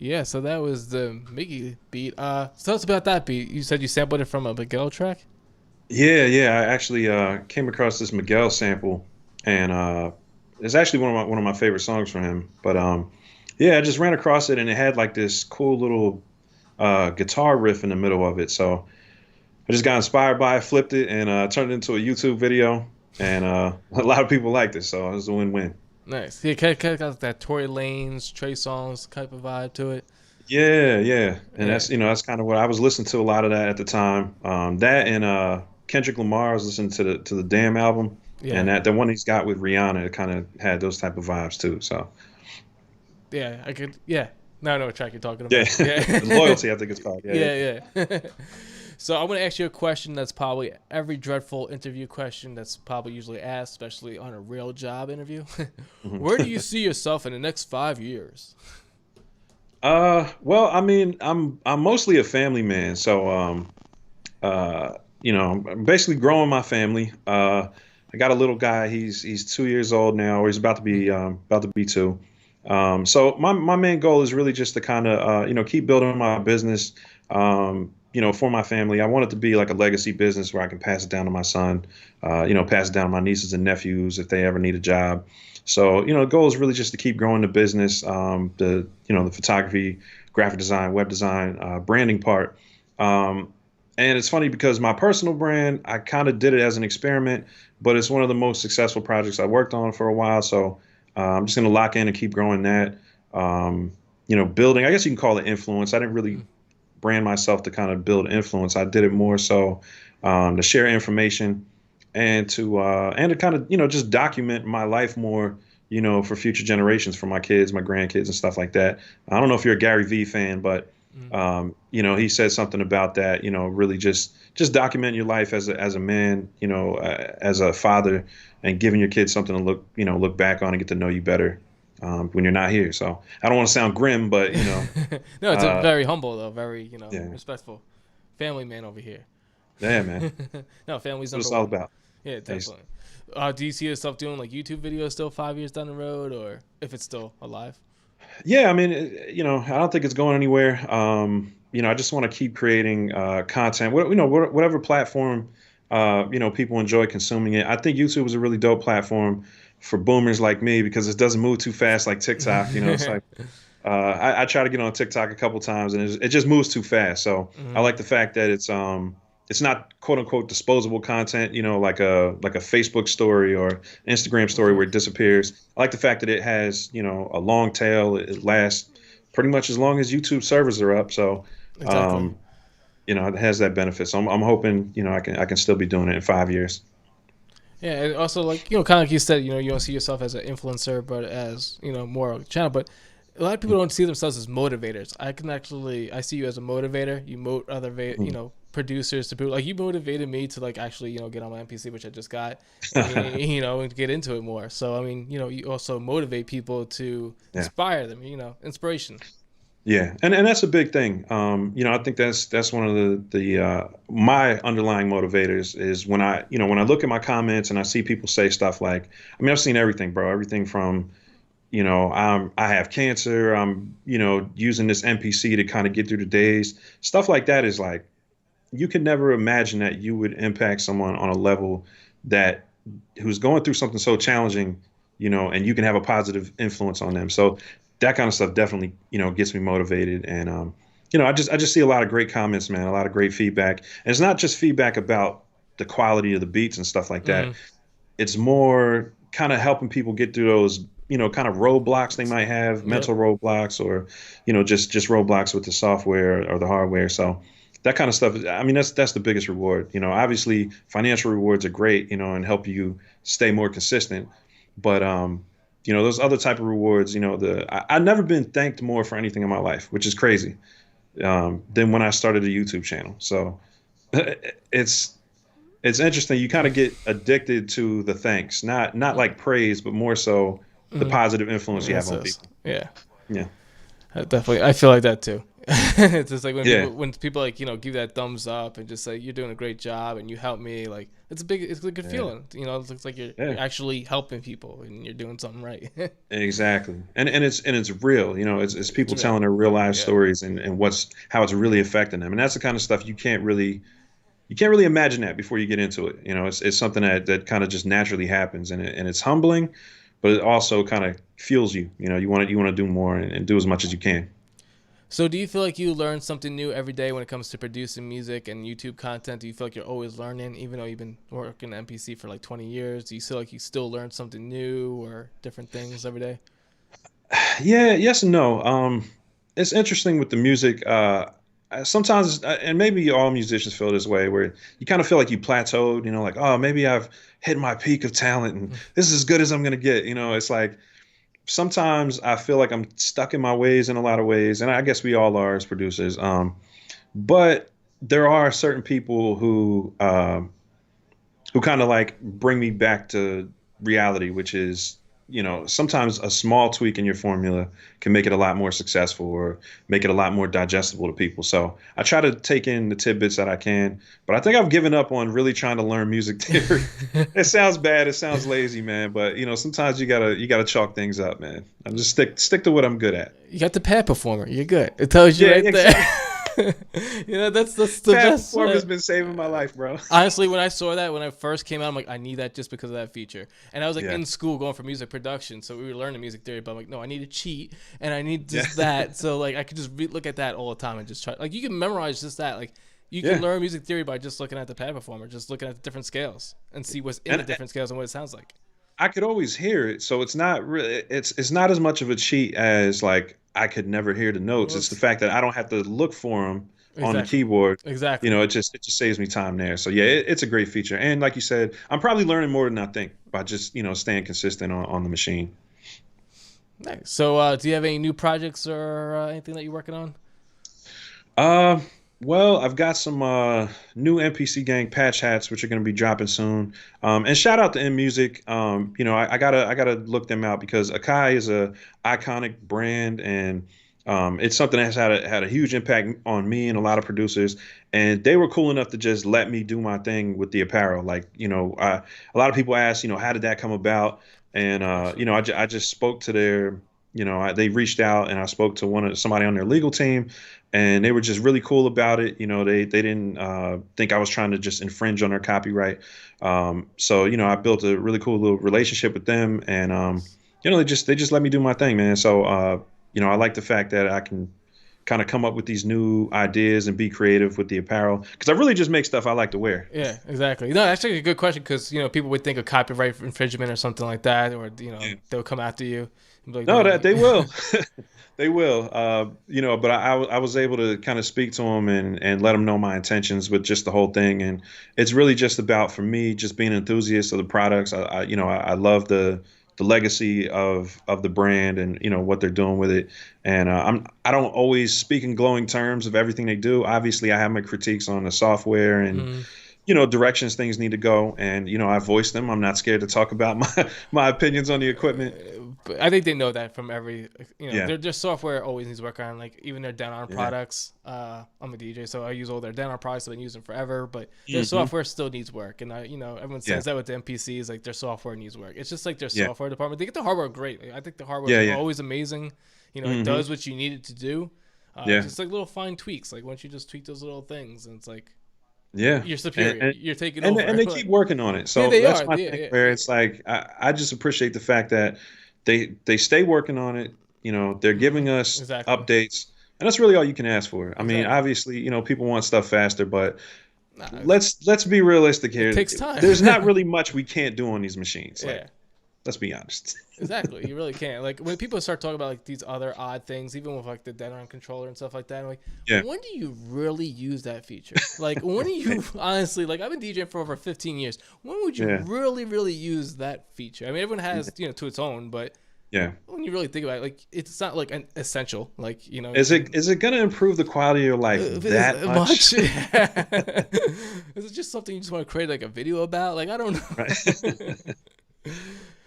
Yeah, so that was the Miggy beat. So tell us about that beat. You said you sampled it from a Miguel track? Yeah. I actually came across this Miguel sample, and it's actually one of my favorite songs from him. But yeah, I just ran across it, and it had like this cool little guitar riff in the middle of it. So I just got inspired by it, flipped it, and turned it into a YouTube video. And a lot of people liked it, so it was a win-win. Nice. Yeah, kind of got that Tory Lanez, Trey Songz type of vibe to it. Yeah. And that's kind of what I was listening to, a lot of that at the time. That and Kendrick Lamar, I was listening to the Damn album. Yeah. And that the one he's got with Rihanna, it kind of had those type of vibes too. So yeah, I could. Yeah, now I know what track you're talking about. Yeah. Loyalty, I think it's called. Yeah. So I'm going to ask you a question that's probably every dreadful interview question that's probably usually asked, especially on a real job interview. Where do you see yourself in the next 5 years? Well, I mean, I'm mostly a family man, so I'm basically growing my family. I got a little guy. He's 2 years old now, or he's about to be 2. So my main goal is really just to kind of keep building my business. For my family. I want it to be like a legacy business where I can pass it down to my son, pass it down to my nieces and nephews if they ever need a job. So, the goal is really just to keep growing the business, the photography, graphic design, web design, branding part. And it's funny because my personal brand, I kind of did it as an experiment, but it's one of the most successful projects I worked on for a while. So I'm just going to lock in and keep growing that. Building, I guess you can call it influence. I didn't really brand myself to kind of build influence. I did it more so to share information and to kind of just document my life more. For future generations, for my kids, my grandkids, and stuff like that. I don't know if you're a Gary Vee fan, but he said something about that. Really just document your life as a man. As a father, and giving your kids something to look back on and get to know you better when you're not here. So I don't want to sound grim, but No, it's a very humble though, very yeah, respectful family man over here. yeah, man. No, family's That's number what it's all one. about. Yeah, Thanks. definitely. Do you see yourself doing like YouTube videos still 5 years down the road, or if it's still alive? Yeah, I mean, I don't think it's going anywhere. I just want to keep creating content. Whatever platform, people enjoy consuming it. I think YouTube is a really dope platform for boomers like me because it doesn't move too fast like TikTok. It's like I try to get on TikTok a couple times and it just moves too fast. So I like the fact that it's not quote unquote disposable content, like a Facebook story or Instagram story where it disappears. I like the fact that it has, a long tail. It lasts pretty much as long as YouTube servers are up. So, Exactly. it has that benefit. So I'm hoping, I can still be doing it in 5 years. Yeah, and also like kind of like you said, you don't see yourself as an influencer, but as more of a channel. But a lot of people don't see themselves as motivators. I see you as a motivator. You motivate other, producers to people. Like you motivated me to like actually, get on my MPC, which I just got, and get into it more. So I mean, you also motivate people to Yeah. inspire them. Inspiration. Yeah, and that's a big thing. I think that's one of the my underlying motivators is when I look at my comments and I see people say stuff like, I mean, I've seen everything, bro. Everything from, I have cancer. I'm, using this NPC to kind of get through the days. Stuff like that is like, you could never imagine that you would impact someone on a level that who's going through something so challenging, and you can have a positive influence on them. So that kind of stuff definitely, gets me motivated. And, I just see a lot of great comments, man, a lot of great feedback. And it's not just feedback about the quality of the beats and stuff like that. Mm-hmm. It's more kind of helping people get through those, kind of roadblocks they might have, Yep. mental roadblocks, or, just roadblocks with the software or the hardware. So that kind of stuff, I mean, that's the biggest reward. Obviously financial rewards are great, and help you stay more consistent. But those other type of rewards, I've never been thanked more for anything in my life, which is crazy, than when I started a YouTube channel. So it's interesting. You kind of get addicted to the thanks, not like praise, but more so the Mm-hmm. positive influence you have Yes, on yes. people. Yeah. Yeah. Definitely, I feel like that too. It's just like Yeah. when people like give that thumbs up and just say you're doing a great job and you helped me. Like it's a good Yeah. feeling. It looks like you're Yeah. actually helping people and you're doing something right. Exactly. And it's real, it's It's people real. telling their real life Yeah. stories and how it's really affecting them. And that's the kind of stuff you can't really imagine that before you get into it. It's something that kind of just naturally happens and it's humbling, but it also kind of fuels you. You want to do more and do as much as you can. So do you feel like you learn something new every day when it comes to producing music and YouTube content? Do you feel like you're always learning, even though you've been working at MPC for like 20 years? Do you feel like you still learn something new or different things every day? Yeah, yes and no. It's interesting with the music. Sometimes, and maybe all musicians feel this way, where you kind of feel like you plateaued. Like, oh, maybe I've hit my peak of talent, and this is as good as I'm gonna get. It's like sometimes I feel like I'm stuck in my ways in a lot of ways, and I guess we all are as producers. But there are certain people who kind of like bring me back to reality, which is, sometimes a small tweak in your formula can make it a lot more successful or make it a lot more digestible to people. So I try to take in the tidbits that I can, but I think I've given up on really trying to learn music theory. It sounds bad, it sounds lazy, man, but sometimes you gotta chalk things up, man. I just stick to what I'm good at. You got the pad performer. You're good. It tells you Yeah, right there. exactly. That's the Past best. performance has been saving my life, bro. Honestly, when I saw that when I first came out, I'm like, I need that just because of that feature. And I was like Yeah. in school going for music production, so we were learning music theory. But I'm like, no, I need a cheat, and I need Yeah. just that. So like, I could just look at that all the time and just try. Like, you can memorize just that. Like, You can Yeah. learn music theory by just looking at the pad performer, just looking at the different scales and see what's in the And different scales and what it sounds like. I could always hear it, so it's not really it's not as much of a cheat as like I could never hear the notes. It's the Whoops. fact that I don't have to look for them on the Exactly. keyboard. You Exactly. know, it just saves me time there. So yeah, it's a great feature. And like you said, I'm probably learning more than I think by just staying consistent on the machine. Nice. So, do you have any new projects or anything that you're working on? Uh, well, I've got some new NPC gang patch hats which are going to be dropping soon. And shout out to Music. I gotta look them out because Akai is a iconic brand, and it's something that's had a huge impact on me and a lot of producers. And they were cool enough to just let me do my thing with the apparel. Like, a lot of people ask, how did that come about? And Gotcha. I just spoke to their, they reached out and I spoke to somebody on their legal team, and they were just really cool about it. They didn't think I was trying to just infringe on their copyright. So I built a really cool little relationship with them, and Nice. they just let me do my thing, man. So I like the fact that I can kind of come up with these new ideas and be creative with the apparel because I really just make stuff I like to wear. Yeah, exactly. No, that's actually a good question because people would think of copyright infringement or something like that, or Yeah. they'll come after you and be like, No, no, that they will. They will. But I was able to kind of speak to them and let them know my intentions with just the whole thing. And it's really just about, for me, just being an enthusiast of the products. I love the legacy of the brand and what they're doing with it. And I don't always speak in glowing terms of everything they do. Obviously, I have my critiques on the software and mm, directions things need to go. And I voice them. I'm not scared to talk about my opinions on the equipment. but I think they know that from every, Yeah. their software always needs work on. Like even their down on Yeah. products. I'm a DJ, so I use all their down on products. I've been using forever, but their Hmm. software still needs work. And everyone Yeah. says that with the NPCs, like their software needs work. It's just like their Yeah. software department. They get the hardware great. Like, I think the hardware Yeah. is Yeah. always amazing. It Hmm. does what you need it to do. Yeah. Just like little fine tweaks. Like once you just tweak those little things, and it's like Yeah. you're And, superior. and You're taking and over. they Like, keep working on it. yeah, So they that's are. my Yeah, thing yeah, where it's like I just appreciate the fact that they stay working on it. They're giving us exactly, updates, and that's really all you can ask for. I mean, exactly. obviously, people want stuff faster, but Nah, let's be realistic it here. takes time. There's not really much we can't do on these machines. Like, Yeah, let's be honest. exactly. You really can't. Like when people start talking about like these other odd things, even with like the dead arm controller and stuff like that, I'm like, Yeah. when do you really use that feature? Like when do you honestly, like I've been DJing for over 15 years. When would you Yeah. really, really use that feature? I mean, everyone has to its own, but Yeah. when you really think about it, like it's not like an essential. Like you Is it can is it gonna improve the quality of your life is that it much? much. Is it just something you just want to create like a video about? Like I don't Right. know.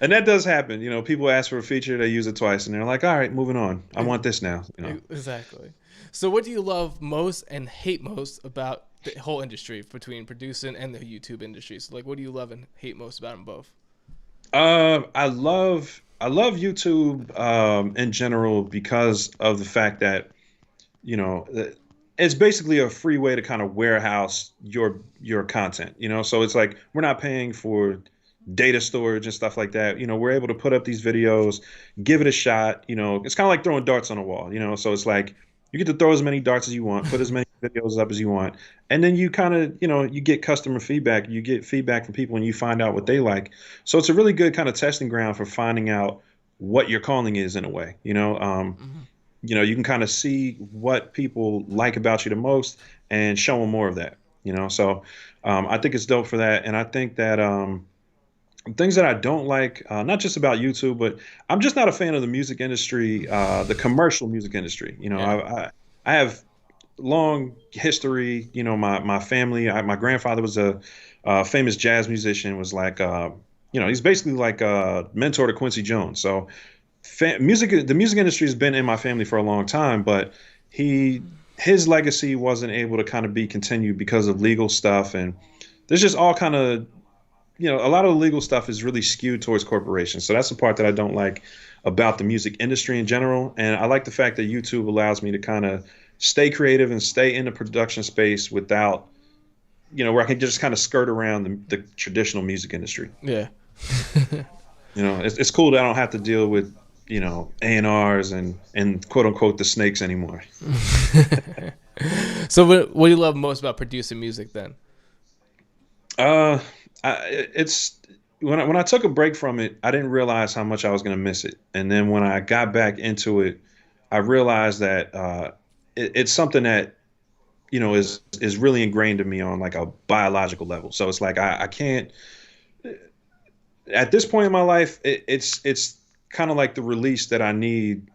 And that does happen. People ask for a feature, they use it twice, and they're like, "All right, moving on. I want this now." Exactly. So, what do you love most and hate most about the whole industry between producing and the YouTube industry? So, like, what do you love and hate most about them both? I love YouTube in general because of the fact that it's basically a free way to kind of warehouse your content. So it's like we're not paying for data storage and stuff like that. We're able to put up these videos, give it a shot. It's kind of like throwing darts on a wall. So it's like you get to throw as many darts as you want, put as many videos up as you want, and then you kind of you get customer feedback. You get feedback from people, and you find out what they like. So it's a really good kind of testing ground for finding out what your calling is in a way. Hmm. You can kind of see what people like about you the most and show them more of that. So I think it's dope for that, and I think that things that I don't like, not just about YouTube, but I'm just not a fan of the music industry, the commercial music industry. Yeah. I have long history. My family, my grandfather was a famous jazz musician. Was like, he's basically like a mentor to Quincy Jones. So, the music industry has been in my family for a long time, but his legacy wasn't able to kind of be continued because of legal stuff, and there's just all kind of a lot of the legal stuff is really skewed towards corporations. So that's the part that I don't like about the music industry in general. And I like the fact that YouTube allows me to kind of stay creative and stay in the production space without, where I can just kind of skirt around the traditional music industry. Yeah. It's cool that I don't have to deal with, A&Rs and quote unquote the snakes anymore. So what do you love most about producing music then? Uh, it's when I took a break from it, I didn't realize how much I was gonna miss it, and then when I got back into it, I realized that it's something that is really ingrained in me on like a biological level. So it's like I can't at this point in my life, it's kind of like the release that I need,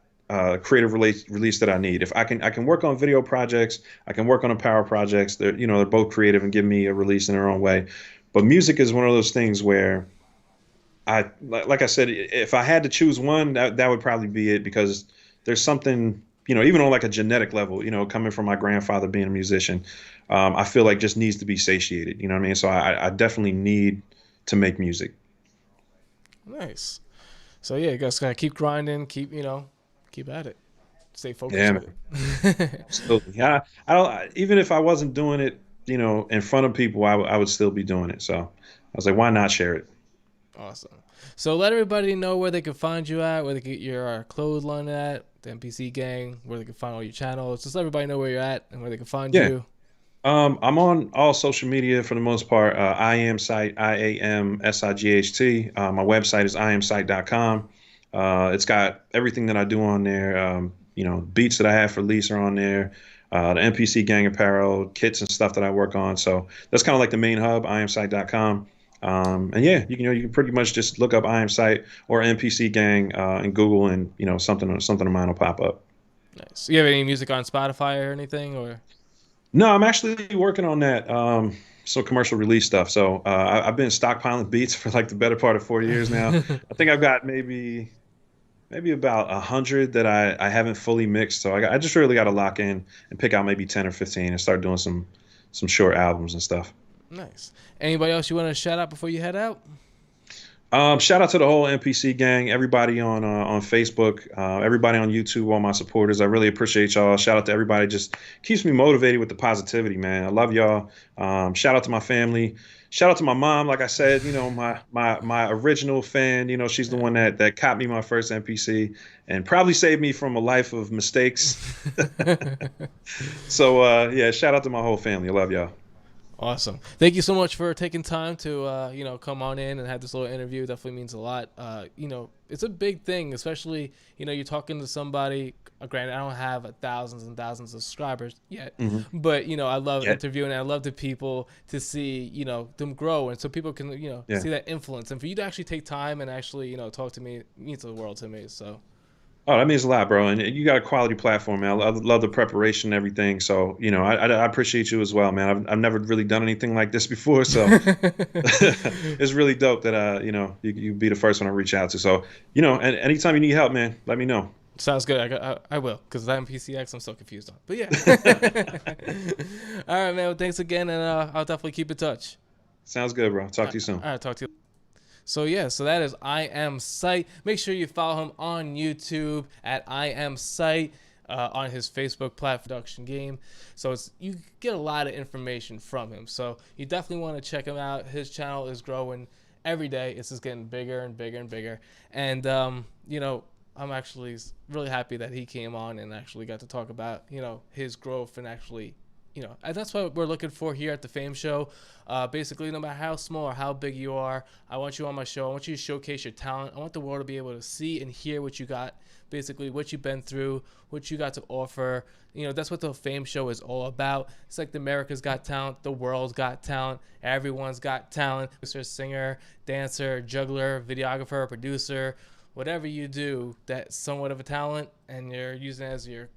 creative release that I need. If I can work on video projects, I can work on a power projects. They're both creative and give me a release in their own way. But music is one of those things where like I said, if I had to choose one, that would probably be it because there's something, even on like a genetic level, coming from my grandfather being a musician, I feel like just needs to be satiated. You know what I mean? So I definitely need to make music. Nice. So yeah, you guys gotta keep grinding, keep at it, stay focused Yeah, with man. it. Absolutely. Yeah, I don't. Even if I wasn't doing it, in front of people, I would still be doing it. So I was like, why not share it? Awesome. So let everybody know where they can find you at, where they can get your clothesline at, the NPC gang, where they can find all your channels. Just let everybody know where you're at and where they can find Yeah. you. I'm on all social media for the most part. IAMSIGHT, IAMSIGHT. My website is IAMSIGHT.com. It's got everything that I do on there. Beats that I have for lease are on there. The NPC gang apparel, kits and stuff that I work on. So that's kind of like the main hub, IAMSIGHT.com. And yeah, you can pretty much just look up IAMSIGHT or NPC gang in Google, and something of mine will pop up. Nice. You have any music on Spotify or anything, or? No, I'm actually working on that. Some commercial release stuff. So I've been stockpiling beats for like the better part of 4 years now. I think I've got maybe about 100 that I haven't fully mixed. So I just really got to lock in and pick out maybe 10 or 15 and start doing some short albums and stuff. Nice. Anybody else you want to shout out before you head out? Shout out to the whole NPC gang, everybody on Facebook, everybody on YouTube, all my supporters. I really appreciate y'all. Shout out to everybody. Just keeps me motivated with the positivity, man. I love y'all. Shout out to my family. Shout out to my mom. Like I said, my original fan. She's the one that caught me my first NPC and probably saved me from a life of mistakes. So yeah, shout out to my whole family. I love y'all. Awesome. Thank you so much for taking time to come on in and have this little interview. It definitely means a lot. It's a big thing, especially you're talking to somebody. Granted, I don't have thousands and thousands of subscribers yet, Hmm. but I love Yeah, interviewing. And I love the people to see them grow, and so people can yeah. see that influence. And for you to actually take time and actually talk to me means the world to me. So Oh, that means a lot, bro. And you got a quality platform, man. I love the preparation and everything. So, I appreciate you as well, man. I've never really done anything like this before. So it's really dope that, you be the first one I reach out to. So, and anytime you need help, man, let me know. sounds good. I will, because that PCX I'm so confused on. But yeah. All right, man. Well, thanks again, and I'll definitely keep in touch. Sounds good, bro. Talk to you soon. All right, talk to you. So yeah, so that is IAMSIGHT. Make sure you follow him on YouTube at IAMSIGHT, on his Facebook platform production game. So you get a lot of information from him. So you definitely want to check him out. His channel is growing every day. It's just getting bigger and bigger and bigger. And I'm actually really happy that he came on and actually got to talk about his growth and actually and that's what we're looking for here at the Fame Show. Basically, no matter how small or how big you are, I want you on my show. I want you to showcase your talent. I want the world to be able to see and hear what you got, basically what you've been through, what you got to offer. That's what the Fame Show is all about. It's like the America's Got Talent, the world's got talent, everyone's got talent. Singer, dancer, juggler, videographer, producer, whatever you do that's somewhat of a talent and you're using it as your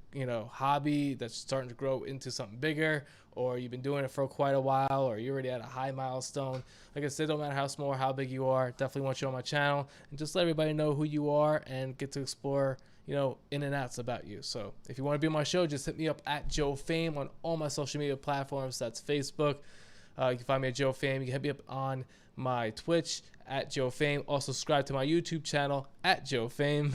hobby that's starting to grow into something bigger, or you've been doing it for quite a while, or you're already at a high milestone. Like I said, no matter how small or how big you are, definitely want you on my channel and just let everybody know who you are and get to explore in and outs about you. So if you want to be on my show, just hit me up at Joe Fame on all my social media platforms. That's Facebook. You can find me at Joe Fame. You can hit me up on my Twitch at Joe Fame. Also subscribe to my YouTube channel at Joe Fame,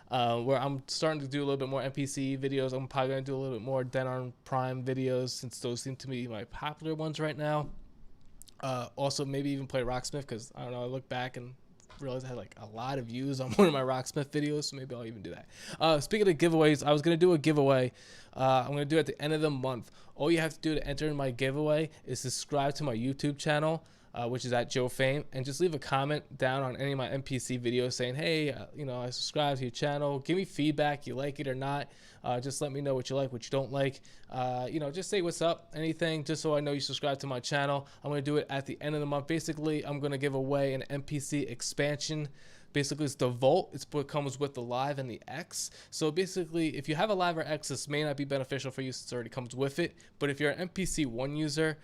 where I'm starting to do a little bit more NPC videos. I'm probably going to do a little bit more Dead on Prime videos, since those seem to be my popular ones right now. Also, maybe even play Rocksmith, because I don't know, I look back and realized I had like a lot of views on one of my Rocksmith videos, so maybe I'll even do that. Speaking of giveaways, I was going to do a giveaway. I'm going to do it at the end of the month. All you have to do to enter in my giveaway is subscribe to my YouTube channel, which is at Joe Fame, and just leave a comment down on any of my MPC videos saying, hey, you know, I subscribe to your channel. Give me feedback, you like it or not. Just let me know what you like, what you don't like. You know, just say what's up, anything, just so I know you subscribe to my channel. I'm going to do it at the end of the month. Basically, I'm going to give away an MPC expansion. Basically, it's the Volt. It's what comes with the Live and the X. So basically, if you have a Live or X, this may not be beneficial for you since it already comes with it. But if you're an MPC 1 user,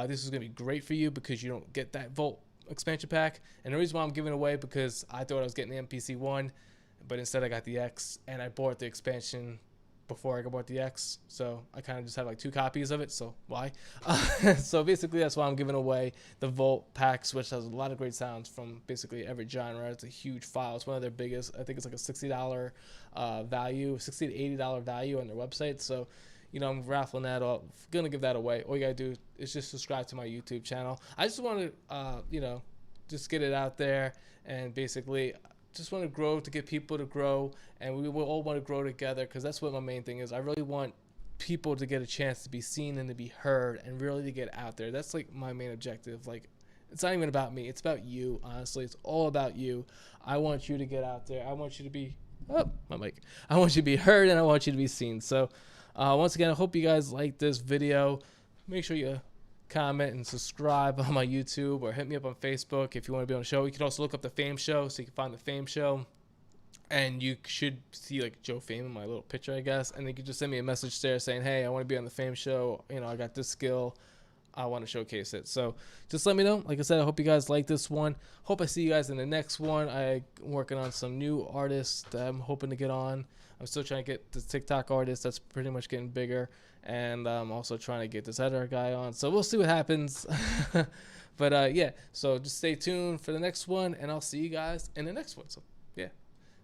this is going to be great for you because you don't get that Volt expansion pack. And the reason why I'm giving it away, because I thought I was getting the MPC 1, but instead I got the X, and I bought the expansion before I bought the X, so I kind of just have like 2 copies of it, so why? So basically that's why I'm giving away the Volt packs, which has a lot of great sounds from basically every genre. It's a huge file. It's one of their biggest. I think it's like a $60 value, $60 to $80 value on their website. So, you know, I'm raffling that off. Gonna give that away. All you gotta do is just subscribe to my YouTube channel. I just want to, you know, just get it out there, and basically just want to grow, to get people to grow, and we will all want to grow together, because that's what my main thing is. I really want people to get a chance to be seen and to be heard and really to get out there. That's like my main objective. Like, it's not even about me, it's about you. Honestly, it's all about you. I want you to get out there. I want you to be I want you to be heard, and I want you to be seen. So once again, I hope you guys like this video. Make sure you comment and subscribe on my YouTube, or hit me up on Facebook if you want to be on the show. You can also look up the Fame Show, so you can find the Fame Show, and you should see like Joe Fame in my little picture, I guess, and you can just send me a message there saying, hey, I want to be on the Fame Show, you know, I got this skill, I want to showcase it. So just let me know. Like I said, I hope you guys like this one. Hope I see you guys in the next one. I'm working on some new artists that I'm hoping to get on. I'm still trying to get the TikTok artist that's pretty much getting bigger, and I'm also trying to get this other guy on. So we'll see what happens. But yeah, so just stay tuned for the next one, and I'll see you guys in the next one. So yeah,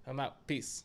I'm out. Peace.